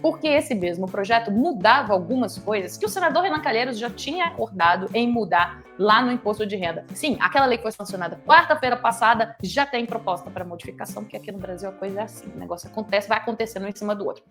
porque esse mesmo projeto mudava algumas coisas que o senador Renan Calheiros já tinha acordado em mudar lá no imposto de renda. Sim, aquela lei que foi sancionada quarta-feira passada já tem proposta para modificação, porque aqui no Brasil a coisa é assim, o negócio acontece, vai acontecendo um em cima do outro.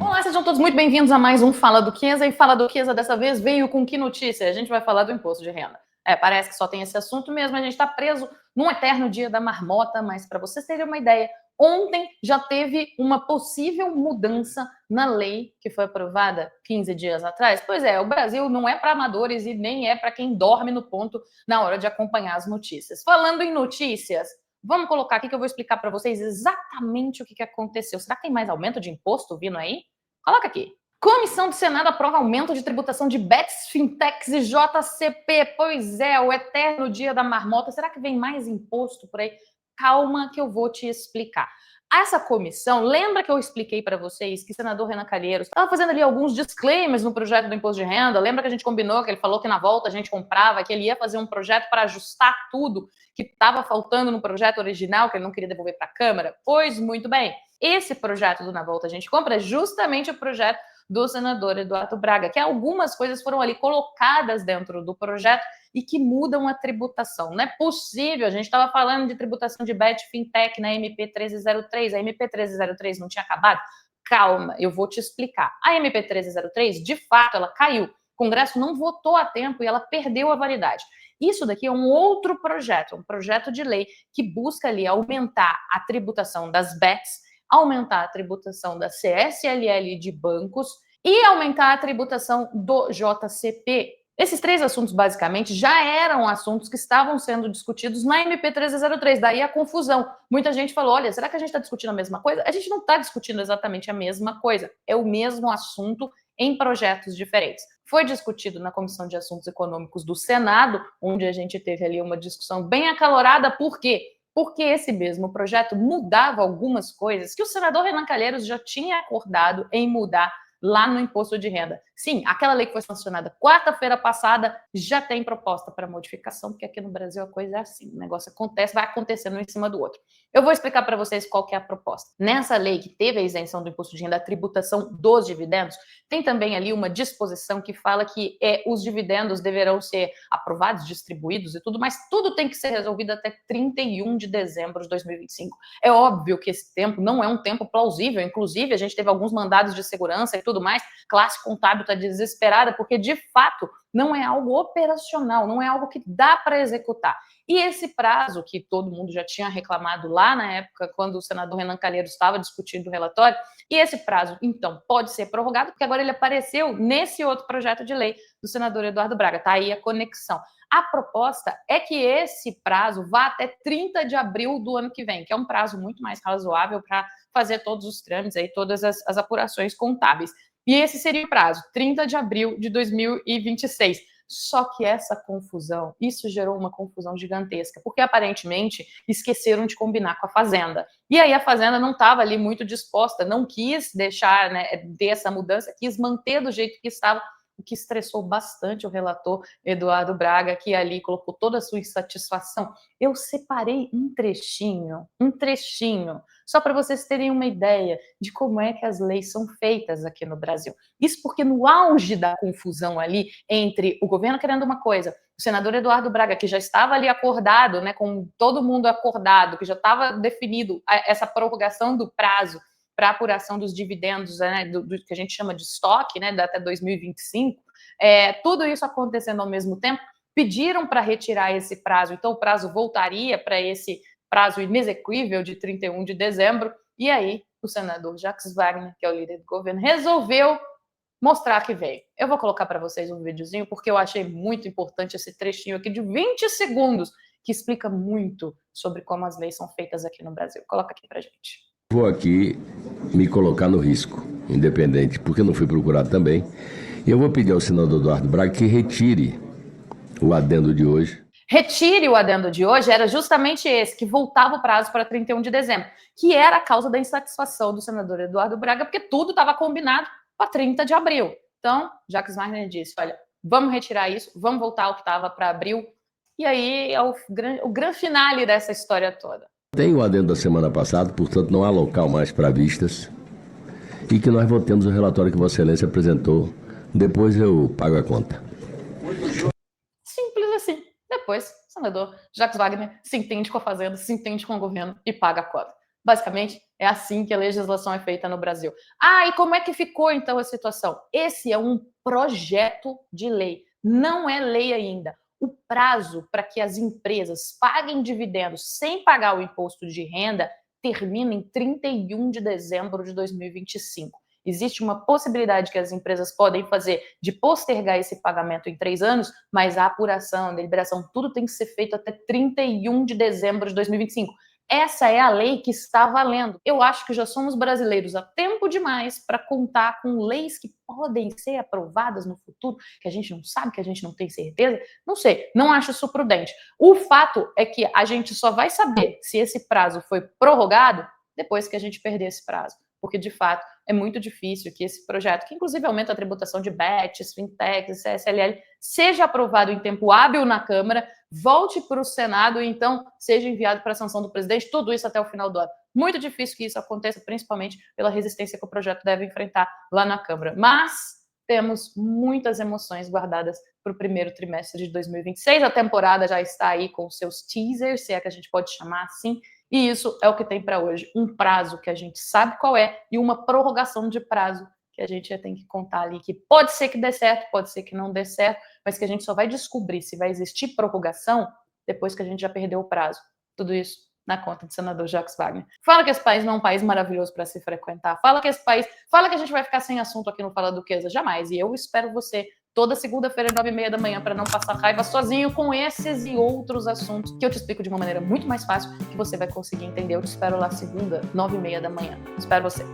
Olá, sejam todos muito bem-vindos a mais um Fala Duquesa, e Fala Duquesa dessa vez veio com que notícia? A gente vai falar do imposto de renda. Parece que só tem esse assunto mesmo, a gente está preso num eterno dia da marmota, mas para vocês terem uma ideia, ontem já teve uma possível mudança na lei que foi aprovada 15 dias atrás. Pois é, o Brasil não é para amadores e nem é para quem dorme no ponto na hora de acompanhar as notícias. Falando em notícias, vamos colocar aqui que eu vou explicar para vocês exatamente o que aconteceu. Será que tem mais aumento de imposto vindo aí? Coloca aqui. Comissão do Senado aprova aumento de tributação de bets, fintechs e JCP. Pois é, o eterno dia da marmota. Será que vem mais imposto por aí? Calma que eu vou te explicar. Essa comissão, lembra que eu expliquei para vocês que o senador Renan Calheiros estava fazendo ali alguns disclaimers no projeto do imposto de renda? Lembra que a gente combinou, que ele falou que na volta a gente comprava, que ele ia fazer um projeto para ajustar tudo que estava faltando no projeto original, que ele não queria devolver para a Câmara? Pois muito bem. Esse projeto do Na Volta a gente compra é justamente o projeto do senador Eduardo Braga, que algumas coisas foram ali colocadas dentro do projeto e que mudam a tributação. Não é possível, a gente estava falando de tributação de bet fintech na MP 1303, a MP 1303 não tinha acabado? Calma, eu vou te explicar. A MP 1303, de fato, ela caiu. O Congresso não votou a tempo e ela perdeu a validade. Isso daqui é um outro projeto, um projeto de lei que busca ali aumentar a tributação das bets, aumentar a tributação da CSLL de bancos e aumentar a tributação do JCP. Esses três assuntos, basicamente, já eram assuntos que estavam sendo discutidos na MP 1303, daí a confusão. Muita gente falou, olha, será que a gente está discutindo a mesma coisa? A gente não está discutindo exatamente a mesma coisa, é o mesmo assunto em projetos diferentes. Foi discutido na Comissão de Assuntos Econômicos do Senado, onde a gente teve ali uma discussão bem acalorada, por quê? Porque esse mesmo projeto mudava algumas coisas que o senador Renan Calheiros já tinha acordado em mudar lá no imposto de renda. Sim, aquela lei que foi sancionada quarta-feira passada já tem proposta para modificação, porque aqui no Brasil a coisa é assim, o negócio acontece, vai acontecendo um em cima do outro. Eu vou explicar para vocês qual que é a proposta. Nessa lei que teve a isenção do imposto de renda, a tributação dos dividendos, tem também ali uma disposição que fala que os dividendos deverão ser aprovados, distribuídos e tudo, mas tudo tem que ser resolvido até 31 de dezembro de 2025. É óbvio que esse tempo não é um tempo plausível, inclusive a gente teve alguns mandados de segurança e tudo mais, classe contábil está desesperada, porque de fato não é algo operacional, não é algo que dá para executar. E esse prazo que todo mundo já tinha reclamado lá na época, quando o senador Renan Calheiros estava discutindo o relatório, e esse prazo, então, pode ser prorrogado, porque agora ele apareceu nesse outro projeto de lei do senador Eduardo Braga. Está aí a conexão. A proposta é que esse prazo vá até 30 de abril do ano que vem, que é um prazo muito mais razoável para fazer todos os trâmites, aí, todas as apurações contábeis. E esse seria o prazo, 30 de abril de 2026. Só que essa confusão, isso gerou uma confusão gigantesca, porque aparentemente esqueceram de combinar com a Fazenda. E aí a Fazenda não estava ali muito disposta, não quis deixar, dessa mudança, quis manter do jeito que estava, o que estressou bastante o relator Eduardo Braga, que ali colocou toda a sua insatisfação. Eu separei um trechinho, só para vocês terem uma ideia de como é que as leis são feitas aqui no Brasil. Isso porque no auge da confusão ali, entre o governo querendo uma coisa, o senador Eduardo Braga, que já estava ali acordado, com todo mundo acordado, que já estava definido essa prorrogação do prazo para apuração dos dividendos, do que a gente chama de estoque, até 2025, tudo isso acontecendo ao mesmo tempo, pediram para retirar esse prazo, então o prazo voltaria para esse prazo inexequível de 31 de dezembro, e aí o senador Jacques Wagner, que é o líder do governo, resolveu mostrar que veio. Eu vou colocar para vocês um videozinho, porque eu achei muito importante esse trechinho aqui de 20 segundos, que explica muito sobre como as leis são feitas aqui no Brasil. Coloca aqui para gente. Vou aqui me colocar no risco, independente, porque não fui procurado também. E eu vou pedir ao senador Eduardo Braga que retire o adendo de hoje. Retire o adendo de hoje era justamente esse, que voltava o prazo para 31 de dezembro, que era a causa da insatisfação do senador Eduardo Braga, porque tudo estava combinado para 30 de abril. Então, Jacques Wagner disse, olha, vamos retirar isso, vamos voltar ao que estava para abril, e aí é o grande finale dessa história toda. Tem o adendo da semana passada, portanto não há local mais para vistas, e que nós votemos o relatório que Vossa Excelência apresentou. Depois eu pago a conta. Simples assim. Depois, o senador Jacques Wagner se entende com a Fazenda, se entende com o governo e paga a cota. Basicamente, é assim que a legislação é feita no Brasil. Ah, e como é que ficou então a situação? Esse é um projeto de lei, não é lei ainda. O prazo para que as empresas paguem dividendos sem pagar o imposto de renda termina em 31 de dezembro de 2025. Existe uma possibilidade que as empresas podem fazer de postergar esse pagamento em 3 anos, mas a apuração, a deliberação, tudo tem que ser feito até 31 de dezembro de 2025. Essa é a lei que está valendo. Eu acho que já somos brasileiros há tempo demais para contar com leis que podem ser aprovadas no futuro, que a gente não sabe, que a gente não tem certeza. Não sei, não acho isso prudente. O fato é que a gente só vai saber se esse prazo foi prorrogado depois que a gente perder esse prazo. Porque, de fato, é muito difícil que esse projeto, que inclusive aumenta a tributação de BETs, fintechs, CSLL, seja aprovado em tempo hábil na Câmara, volte para o Senado e, então, seja enviado para a sanção do presidente, tudo isso até o final do ano. Muito difícil que isso aconteça, principalmente pela resistência que o projeto deve enfrentar lá na Câmara. Mas temos muitas emoções guardadas para o primeiro trimestre de 2026. A temporada já está aí com seus teasers, se é que a gente pode chamar assim, e isso é o que tem para hoje. Um prazo que a gente sabe qual é e uma prorrogação de prazo que a gente já tem que contar ali, que pode ser que dê certo, pode ser que não dê certo, mas que a gente só vai descobrir se vai existir prorrogação depois que a gente já perdeu o prazo. Tudo isso na conta do senador Jacques Wagner. Fala que esse país não é um país maravilhoso para se frequentar. Fala que a gente vai ficar sem assunto aqui no Fala Duquesa. Jamais. E eu espero você toda segunda-feira, 9h30 da manhã, para não passar raiva sozinho com esses e outros assuntos que eu te explico de uma maneira muito mais fácil, que você vai conseguir entender. Eu te espero lá segunda, 9h30 da manhã. Espero você.